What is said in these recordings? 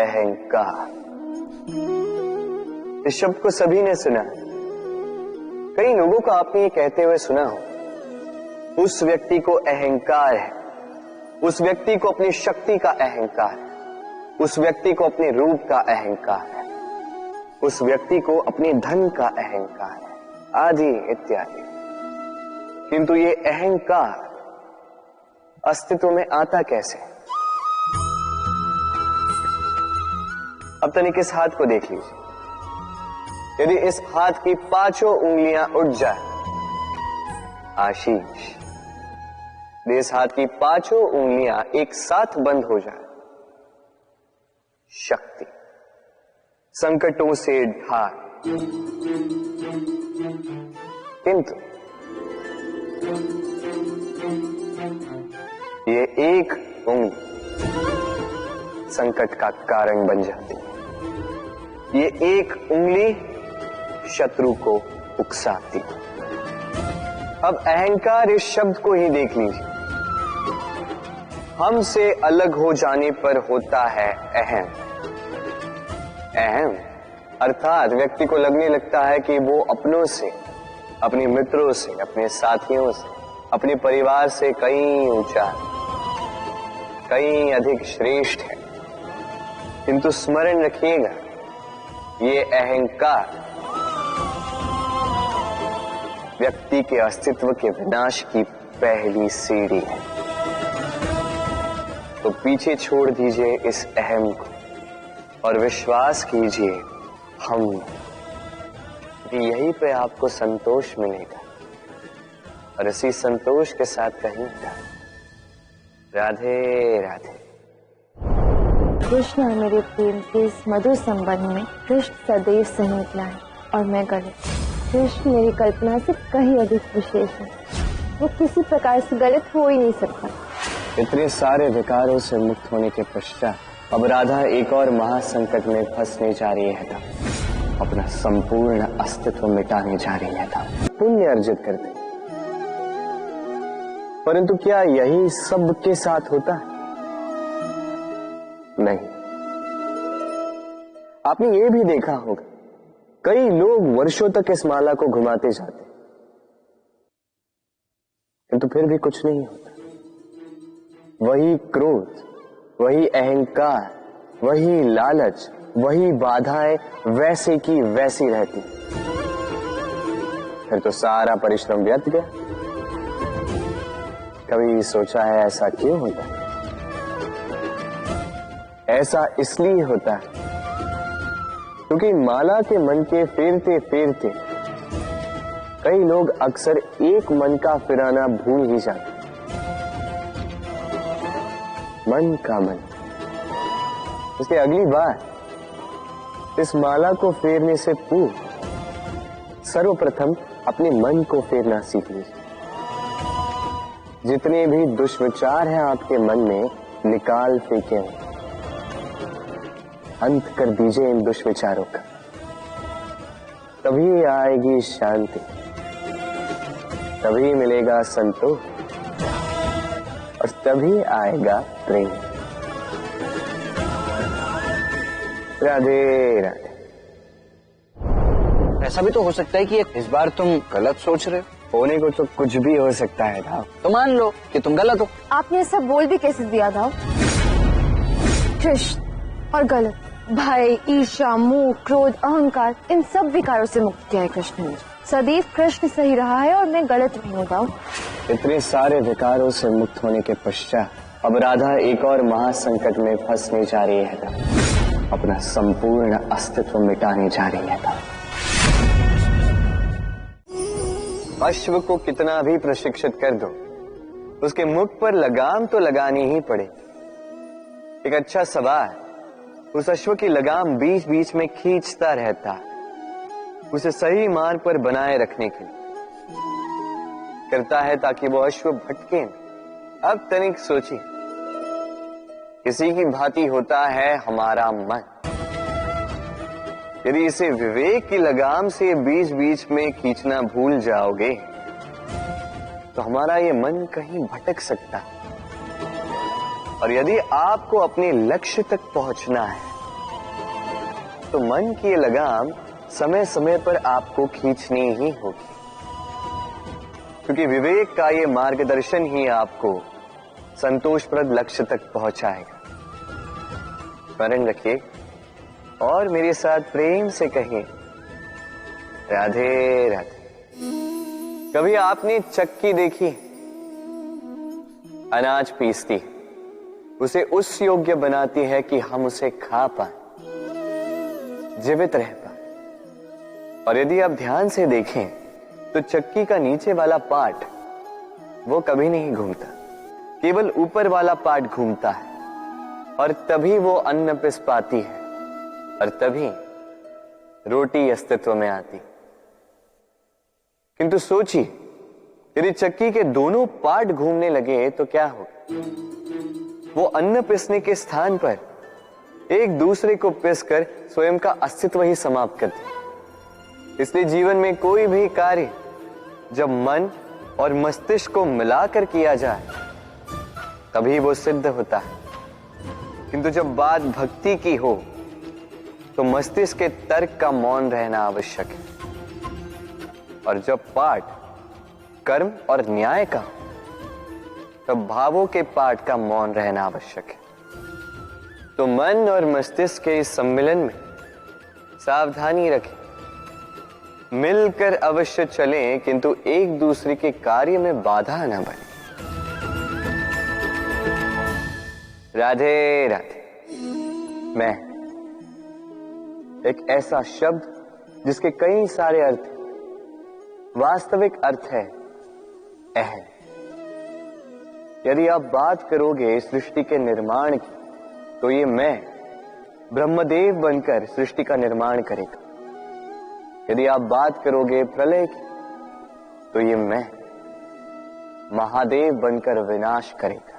अहंकार, इस शब्द को सभी ने सुना। कई लोगों को आपने ये कहते हुए सुना हो, उस व्यक्ति को अहंकार है, उस व्यक्ति को अपनी शक्ति का अहंकार है, उस व्यक्ति को अपने रूप का अहंकार है, उस व्यक्ति को अपने धन का अहंकार है, आदि इत्यादि। किंतु ये अहंकार अस्तित्व में आता कैसे? अब तनिक इस हाथ को देख लीजिए। यदि इस हाथ की 5 उंगलियां उठ जाए, आशीष, इस हाथ की 5 उंगलियां एक साथ बंद हो जाए, शक्ति, संकटों से ढाल। किंतु ये एक उंगली संकट का कारण बन जाती है। ये एक उंगली शत्रु को उकसाती है। अब अहंकार इस शब्द को ही देख लीजिए। हमसे अलग हो जाने पर होता है अहम। अहम अर्थात व्यक्ति को लगने लगता है कि वो अपनों से, अपने मित्रों से, अपने साथियों से, अपने परिवार से कहीं ऊंचा, कहीं अधिक श्रेष्ठ है। किंतु स्मरण रखिएगा, ये अहंकार व्यक्ति के अस्तित्व के विनाश की पहली सीढ़ी है। तो पीछे छोड़ दीजिए इस अहम को और विश्वास कीजिए हम कि यहीं पे आपको संतोष मिलेगा, और इसी संतोष के साथ कहिएगा राधे राधे। कृष्ण मेरे प्रेम के इस मधुर संबंध में कृष्ण सदैव सहित लाए और मैं गलत। कृष्ण मेरी कल्पना से कहीं अधिक विशेष है, वो किसी प्रकार से गलत हो ही नहीं सकता। इतने सारे विकारों से मुक्त होने के पश्चात अब राधा एक और महासंकट में फंसने जा रही है, था अपना संपूर्ण अस्तित्व मिटाने जा रही है, था पुण्य अर्जित करते। परंतु क्या यही सबके साथ होता है? नहीं। आपने ये भी देखा होगा, कई लोग वर्षों तक इस माला को घुमाते जाते, किंतु फिर भी कुछ नहीं होता। वही क्रोध, वही अहंकार, वही लालच, वही बाधाएं वैसे की वैसी रहती। फिर तो सारा परिश्रम व्यर्थ गया। कभी सोचा है ऐसा क्यों होता है? ऐसा इसलिए होता है क्योंकि माला के मन के फेरते फेरते कई लोग अक्सर एक मन का फिराना भूल ही जाते। मन का मन। इसलिए अगली बार इस माला को फेरने से पूर्व सर्वप्रथम अपने मन को फेरना सीख लीजिए। जितने भी दुष्विचार हैं आपके मन में, निकाल फेंके, अंत कर दीजिए इन दुष्विचारों का। तभी आएगी शांति, तभी मिलेगा संतोष, और तभी आएगा प्रेम। राधे राधे। ऐसा भी तो हो सकता है कि इस बार तुम गलत सोच रहे हो। होने को तो कुछ भी हो सकता है था। तो मान लो कि तुम गलत हो। आपने ऐसा बोल भी कैसे दिया था? कृष्ण और गलत, भय, ईर्ष्या, मोह, क्रोध, अहंकार, इन सब विकारों से मुक्त किया है कृष्ण ने। सदैव कृष्ण सही रहा है और मैं गलत नहीं हूँ। इतने सारे विकारों से मुक्त होने के पश्चात अब राधा एक और महासंकट में फंसने जा रही है, था अपना संपूर्ण अस्तित्व मिटाने जा रही है। था अश्व को कितना भी प्रशिक्षित कर दो, उसके मुख पर लगाम तो लगानी ही पड़े। एक अच्छा सवार उस अश्व की लगाम बीच बीच में खींचता रहता, उसे सही मार्ग पर बनाए रखने के लिए करता है, ताकि वो अश्व भटके नहीं। अब तनिक सोचिए, किसी की भांति होता है हमारा मन। यदि इसे विवेक की लगाम से बीच बीच में खींचना भूल जाओगे तो हमारा ये मन कहीं भटक सकता। और यदि आपको अपने लक्ष्य तक पहुंचना है तो मन की ये लगाम समय समय पर आपको खींचनी ही होगी, क्योंकि विवेक का ये मार्गदर्शन ही आपको संतोषप्रद लक्ष्य तक पहुंचाएगा। स्मरण रखिए और मेरे साथ प्रेम से कहिए, राधे राधे। कभी आपने चक्की देखी? अनाज पीसती है, उसे उस योग्य बनाती है कि हम उसे खा पाए, जीवित रह पाए। और यदि आप ध्यान से देखें तो चक्की का नीचे वाला पार्ट वो कभी नहीं घूमता, केवल ऊपर वाला पार्ट घूमता है, और तभी वो अन्न पिस पाती है और तभी रोटी अस्तित्व में आती। किंतु सोचिए, यदि चक्की के दोनों पार्ट घूमने लगे तो क्या होगा? वो अन्न पिसने के स्थान पर एक दूसरे को पिसकर स्वयं का अस्तित्व ही समाप्त करते। इसलिए जीवन में कोई भी कार्य जब मन और मस्तिष्क को मिलाकर किया जाए तभी वो सिद्ध होता है, किंतु जब बात भक्ति की हो तो मस्तिष्क के तर्क का मौन रहना आवश्यक है, और जब पाठ कर्म और न्याय का तब भावों के पाठ का मौन रहना आवश्यक है। तो मन और मस्तिष्क के इस सम्मिलन में सावधानी रखें, मिलकर अवश्य चलें, किंतु एक दूसरे के कार्य में बाधा न बने। राधे राधे। मैं एक ऐसा शब्द जिसके कई सारे अर्थ हैं। वास्तविक अर्थ है अहम। यदि आप बात करोगे सृष्टि के निर्माण की तो ये मैं ब्रह्मदेव बनकर सृष्टि का निर्माण करेगा। यदि आप बात करोगे प्रलय की तो ये मैं महादेव बनकर विनाश करेगा।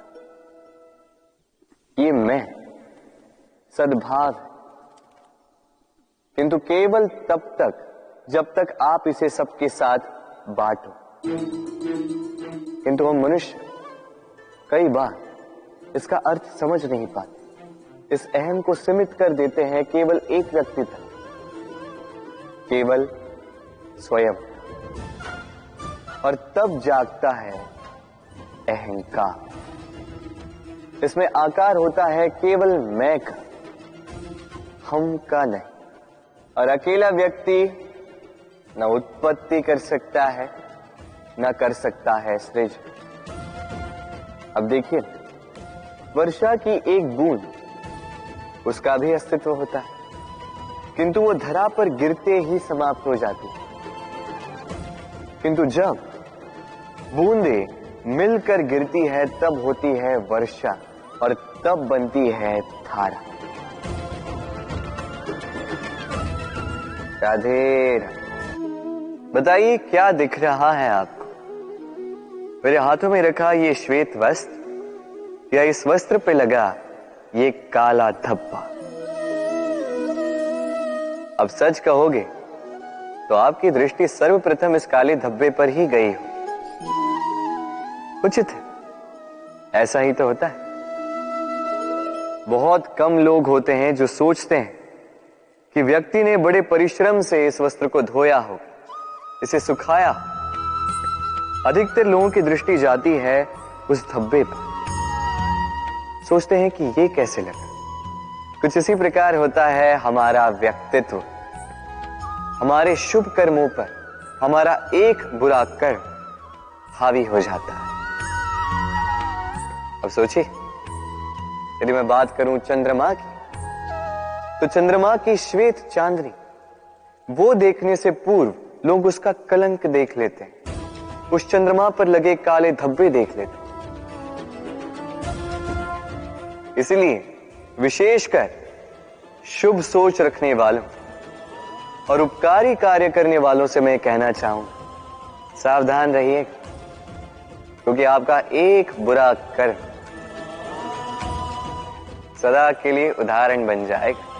ये मैं सद्भाव है, किंतु केवल तब तक जब तक आप इसे सबके साथ बांटो। किंतु हम मनुष्य कई बार इसका अर्थ समझ नहीं पाते, इस अहम को सीमित कर देते हैं केवल एक व्यक्ति तक, केवल स्वयं, और तब जागता है अहंकार। इसमें आकार होता है केवल मैं का, हम का नहीं, और अकेला व्यक्ति न उत्पत्ति कर सकता है न कर सकता है सृजन। अब देखिए, वर्षा की एक बूंद, उसका भी अस्तित्व होता है, किंतु वो धरा पर गिरते ही समाप्त हो जाती है। किंतु जब बूंदे मिलकर गिरती है तब होती है वर्षा, और तब बनती है धारा। राधे राधे। बताइए क्या दिख रहा है आपको? मेरे हाथों में रखा ये श्वेत वस्त्र या इस वस्त्र पे लगा ये काला धब्बा? अब सच कहोगे तो आपकी दृष्टि सर्वप्रथम इस काले धब्बे पर ही गई हो। उचित है, ऐसा ही तो होता है। बहुत कम लोग होते हैं जो सोचते हैं कि व्यक्ति ने बड़े परिश्रम से इस वस्त्र को धोया हो, इसे सुखाया। अधिकतर लोगों की दृष्टि जाती है उस धब्बे पर, सोचते हैं कि ये कैसे लगा। कुछ इसी प्रकार होता है हमारा व्यक्तित्व। हमारे शुभ कर्मों पर हमारा एक बुरा कर्म हावी हो जाता है। अब सोचिए, यदि मैं बात करूं चंद्रमा की, तो चंद्रमा की श्वेत चांदनी, वो देखने से पूर्व लोग उसका कलंक देख लेते हैं, उस चंद्रमा पर लगे काले धब्बे देख लेते हैं। इसलिए विशेषकर शुभ सोच रखने वालों और उपकारी कार्य करने वालों से मैं कहना चाहूंगा, सावधान रहिए, क्योंकि आपका एक बुरा कर्म सदा के लिए उदाहरण बन जाएगा।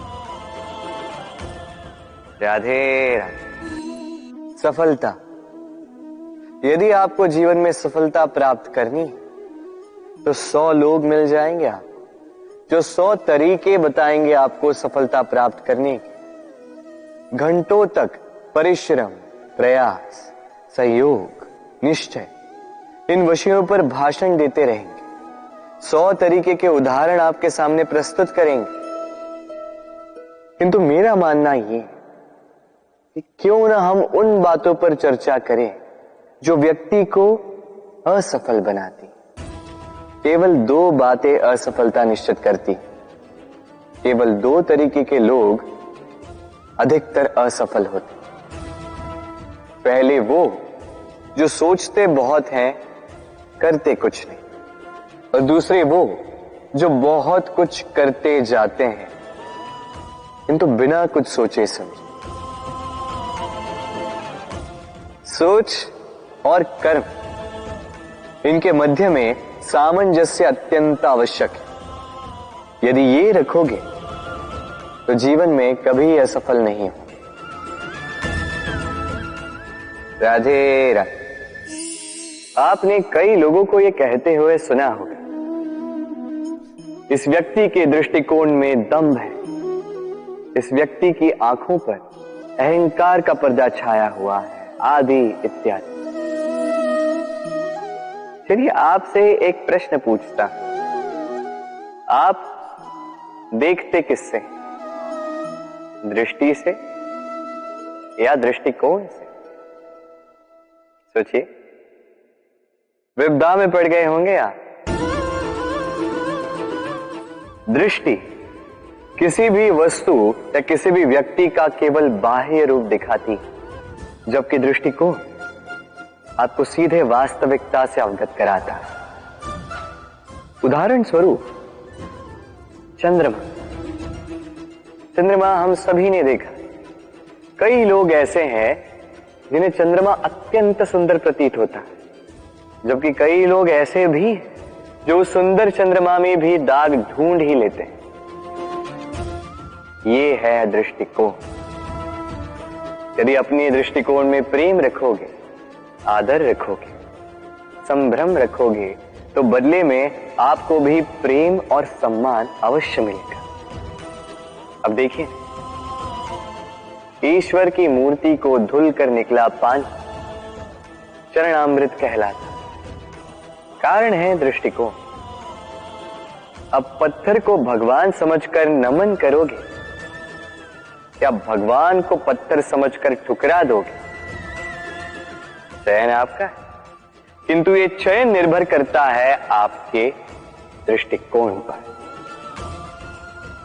राधे राधे। सफलता। यदि आपको जीवन में सफलता प्राप्त करनी तो 100 लोग मिल जाएंगे आपको, जो 100 तरीके बताएंगे आपको सफलता प्राप्त करने के। घंटों तक परिश्रम, प्रयास, सहयोग, निश्चय इन विषयों पर भाषण देते रहेंगे। 100 तरीके के उदाहरण आपके सामने प्रस्तुत करेंगे। किंतु मेरा मानना ये कि क्यों ना हम उन बातों पर चर्चा करें जो व्यक्ति को असफल बनाती। केवल 2 बातें असफलता निश्चित करती। केवल 2 तरीके के लोग अधिकतर असफल होते। पहले वो जो सोचते बहुत हैं, करते कुछ नहीं, और दूसरे वो जो बहुत कुछ करते जाते हैं किंतु बिना कुछ सोचे समझे। सोच और कर्म, इनके मध्य में सामंजस्य अत्यंत आवश्यक है। यदि ये रखोगे तो जीवन में कभी असफल नहीं हो। राधे राधे। आपने कई लोगों को यह कहते हुए सुना होगा, इस व्यक्ति के दृष्टिकोण में दंभ है, इस व्यक्ति की आंखों पर अहंकार का पर्दा छाया हुआ है, आदि इत्यादि। चलिए आपसे एक प्रश्न पूछता, आप देखते किससे? दृष्टि से या दृष्टिकोण से? सोचिए, विपदा में पड़ गए होंगे आप। दृष्टि किसी भी वस्तु या किसी भी व्यक्ति का केवल बाह्य रूप दिखाती, जबकि दृष्टिकोण आपको सीधे वास्तविकता से अवगत कराता है। उदाहरण स्वरूप चंद्रमा। चंद्रमा हम सभी ने देखा। कई लोग ऐसे हैं जिन्हें चंद्रमा अत्यंत सुंदर प्रतीत होता है, जबकि कई लोग ऐसे भी जो उस सुंदर चंद्रमा में भी दाग ढूंढ ही लेते हैं। ये है दृष्टिकोण। यदि अपने दृष्टिकोण में प्रेम रखोगे, आदर रखोगे, संभ्रम रखोगे, तो बदले में आपको भी प्रेम और सम्मान अवश्य मिलेगा। अब देखिए, ईश्वर की मूर्ति को धुल कर निकला पानी चरणामृत कहलाता। कारण है दृष्टिकोण। अब पत्थर को भगवान समझकर नमन करोगे, क्या भगवान को पत्थर समझकर ठुकरा दोगे? चयन आपका है, किंतु ये चयन निर्भर करता है आपके दृष्टिकोण पर।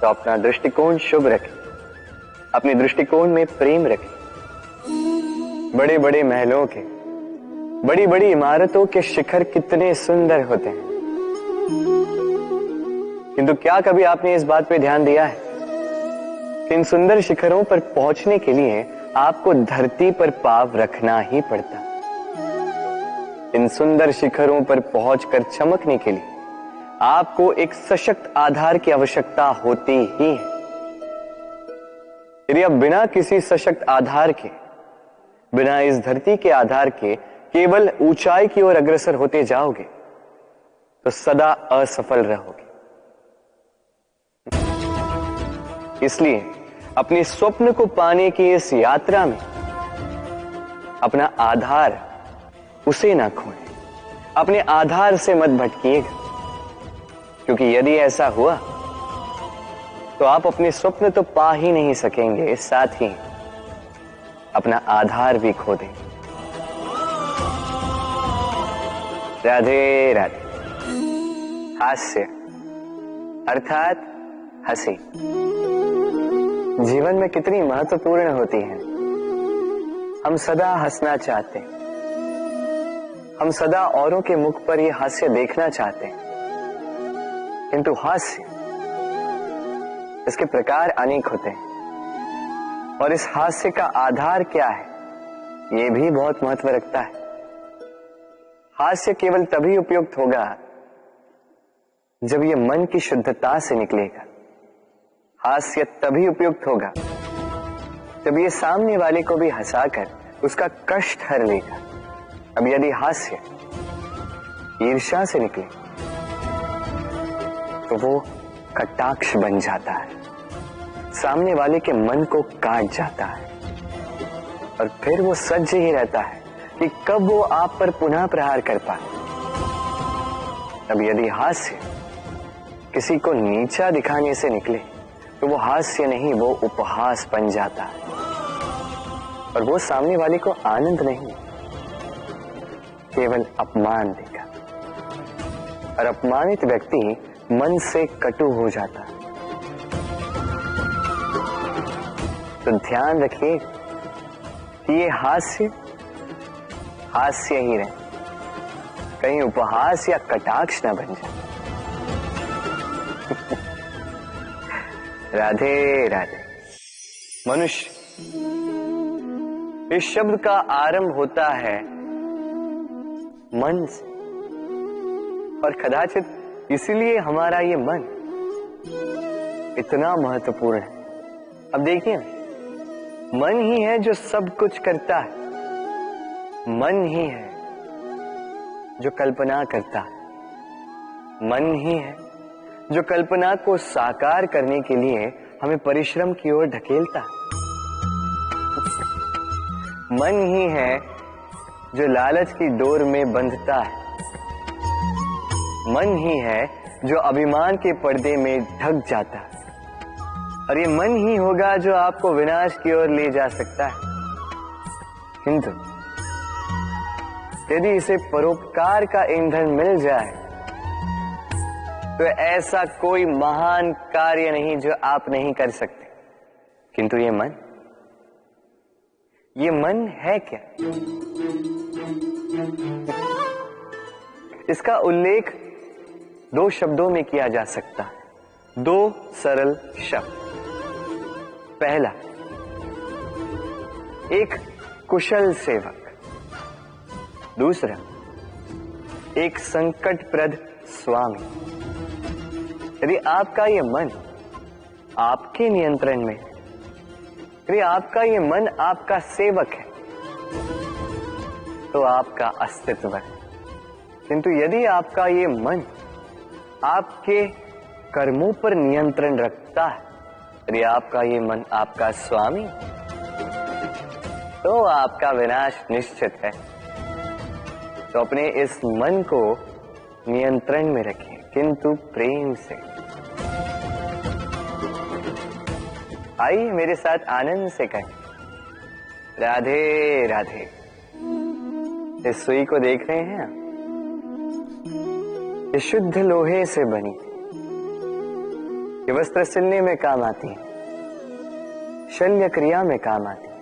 तो अपना दृष्टिकोण शुभ रखें, अपने दृष्टिकोण में प्रेम रखें। बड़े बड़े महलों के, बड़ी बड़ी इमारतों के शिखर कितने सुंदर होते हैं, किंतु क्या कभी आपने इस बात पे ध्यान दिया है कि इन सुंदर शिखरों पर पहुंचने के लिए आपको धरती पर पांव रखना ही पड़ता। इन सुंदर शिखरों पर पहुंचकर चमकने के लिए आपको एक सशक्त आधार की आवश्यकता होती ही है। यदि आप बिना किसी सशक्त आधार के, बिना इस धरती के आधार के केवल ऊंचाई की ओर अग्रसर होते जाओगे तो सदा असफल रहोगे। इसलिए अपने स्वप्न को पाने की इस यात्रा में अपना आधार उसे ना खोएं, अपने आधार से मत भटकिएगा, क्योंकि यदि ऐसा हुआ तो आप अपने स्वप्न तो पा ही नहीं सकेंगे, साथ ही अपना आधार भी खो देंगे। राधे राधे। हास्य अर्थात हंसी जीवन में कितनी महत्वपूर्ण होती है। हम सदा हंसना चाहते हैं, हम सदा औरों के मुख पर यह हास्य देखना चाहते हैं, किंतु हास्य, इसके प्रकार अनेक होते हैं और इस हास्य का आधार क्या है, यह भी बहुत महत्व रखता है। हास्य केवल तभी उपयुक्त होगा जब यह मन की शुद्धता से निकलेगा। हास्य तभी उपयुक्त होगा जब ये सामने वाले को भी हंसाकर उसका कष्ट हर लेगा। अब यदि हास्य ईर्ष्या से निकले तो वो कटाक्ष बन जाता है, सामने वाले के मन को काट जाता है और फिर वो सज्ज ही रहता है कि कब वो आप पर पुनः प्रहार कर पाए। अब यदि हास्य किसी को नीचा दिखाने से निकले तो वो हास्य नहीं, वो उपहास बन जाता है और वो सामने वाले को आनंद नहीं, केवल अपमान देगा और अपमानित व्यक्ति मन से कटु हो जाता है। तो ध्यान रखिए कि ये हास्य ही रहे, कहीं उपहास या कटाक्ष न बन जाए। राधे राधे। मनुष्य, इस शब्द का आरंभ होता है मन से और कदाचित इसीलिए हमारा ये मन इतना महत्वपूर्ण है। अब देखिए, मन ही है जो सब कुछ करता है, मन ही है जो कल्पना करता है, मन ही है जो कल्पना को साकार करने के लिए हमें परिश्रम की ओर ढकेलता है, मन ही है जो लालच की डोर में बंधता है, मन ही है जो अभिमान के पर्दे में ढक जाता है और ये मन ही होगा जो आपको विनाश की ओर ले जा सकता है। किंतु यदि इसे परोपकार का ईंधन मिल जाए तो ऐसा कोई महान कार्य नहीं जो आप नहीं कर सकते। किंतु ये मन है क्या? इसका उल्लेख दो शब्दों में किया जा सकता है, दो सरल शब्द। पहला, एक कुशल सेवक, दूसरा एक संकटप्रद स्वामी। यदि आपका ये मन आपके नियंत्रण में है, यदि आपका ये मन आपका सेवक है, तो आपका अस्तित्व है। किंतु यदि आपका ये मन आपके कर्मों पर नियंत्रण रखता है, यदि आपका ये मन आपका स्वामी, तो आपका विनाश निश्चित है। तो अपने इस मन को नियंत्रण में रखिए, किंतु प्रेम से। आइए मेरे साथ आनंद से कहें, राधे राधे। इस सुई को देख रहे हैं आप? ये शुद्ध लोहे से बनी, ये वस्त्र सिलने में काम आती है, शल्य क्रिया में काम आती है।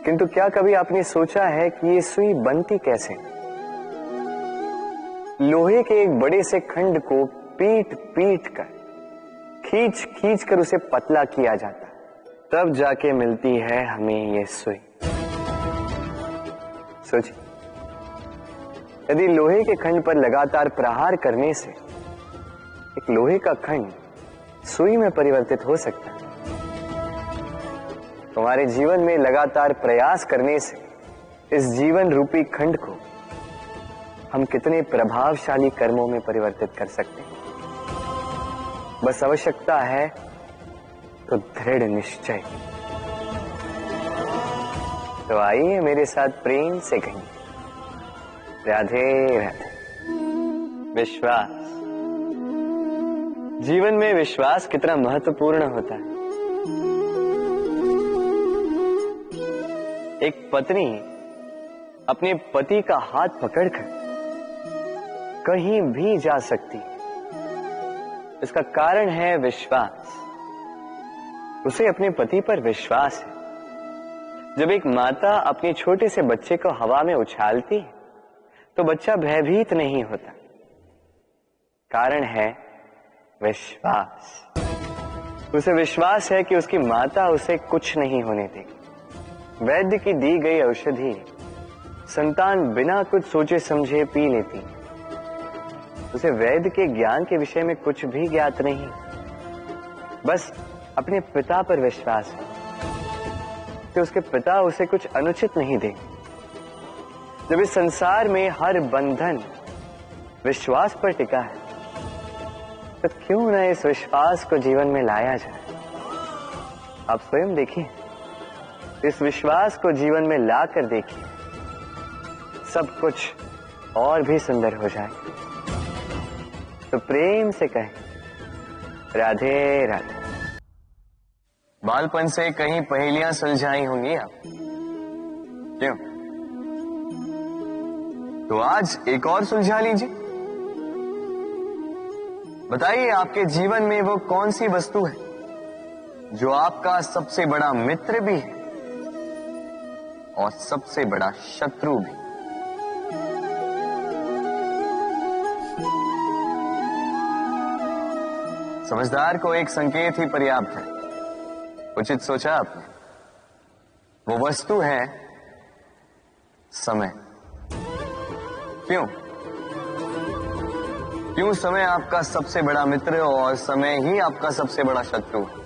किंतु क्या कभी आपने सोचा है कि ये सुई बनती कैसे? लोहे के एक बड़े से खंड को पीट पीट कर, खींच खींच कर उसे पतला किया जाता है, तब जाके मिलती है हमें ये सुई। सोचिए, यदि लोहे के खंड पर लगातार प्रहार करने से एक लोहे का खंड सुई में परिवर्तित हो सकता है, हमारे जीवन में लगातार प्रयास करने से इस जीवन रूपी खंड को हम कितने प्रभावशाली कर्मों में परिवर्तित कर सकते हैं। बस आवश्यकता है तो दृढ़ निश्चय। तो आइए मेरे साथ प्रेम से कहिए, राधे राधे। विश्वास, जीवन में विश्वास कितना महत्वपूर्ण होता है। एक पत्नी अपने पति का हाथ पकड़कर कहीं भी जा सकती है, इसका कारण है विश्वास। उसे अपने पति पर विश्वास है। जब एक माता अपने छोटे से बच्चे को हवा में उछालती है तो बच्चा भयभीत नहीं होता, कारण है विश्वास। उसे विश्वास है कि उसकी माता उसे कुछ नहीं होने देगी। वैद्य की दी गई औषधि संतान बिना कुछ सोचे समझे पी लेती है। उसे वैद्य के ज्ञान के विषय में कुछ भी ज्ञात नहीं, बस अपने पिता पर विश्वास है कि उसके पिता उसे कुछ अनुचित नहीं देंगे। जब इस संसार में हर बंधन विश्वास पर टिका है, तो क्यों न इस विश्वास को जीवन में लाया जाए। आप स्वयं देखिए, इस विश्वास को जीवन में लाकर देखिए, सब कुछ और भी सुंदर हो जाए। तो प्रेम से कहें, राधे राधे। बालपन से कहीं पहेलियां सुलझाई होंगी आप, क्यों? तो आज एक और सुलझा लीजिए। बताइए, आपके जीवन में वो कौन सी वस्तु है जो आपका सबसे बड़ा मित्र भी है और सबसे बड़ा शत्रु भी। समझदार को एक संकेत ही पर्याप्त है। उचित सोचा आपने। वो वस्तु है समय। क्यों? क्यों समय आपका सबसे बड़ा मित्र और समय ही आपका सबसे बड़ा शत्रु है?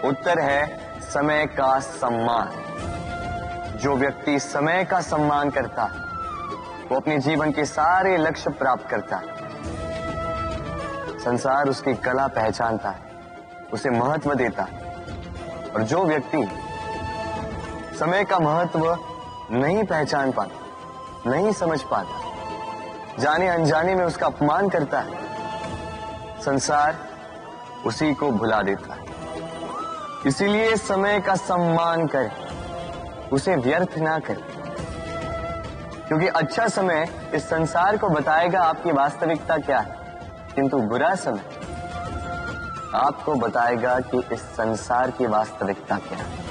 उत्तर है समय का सम्मान। जो व्यक्ति समय का सम्मान करता है वो अपने जीवन के सारे लक्ष्य प्राप्त करता है। संसार उसकी कला पहचानता है, उसे महत्व देता है। और जो व्यक्ति समय का महत्व नहीं पहचान पाता, नहीं समझ पाता, जाने अनजाने में उसका अपमान करता है, संसार उसी को भुला देता है। इसीलिए समय का सम्मान करें, उसे व्यर्थ ना करें, क्योंकि अच्छा समय इस संसार को बताएगा आपकी वास्तविकता क्या है, किंतु बुरा समय आपको बताएगा कि इस संसार की वास्तविकता क्या है।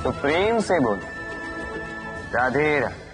तो प्रेम से बोलो, राधे राधे।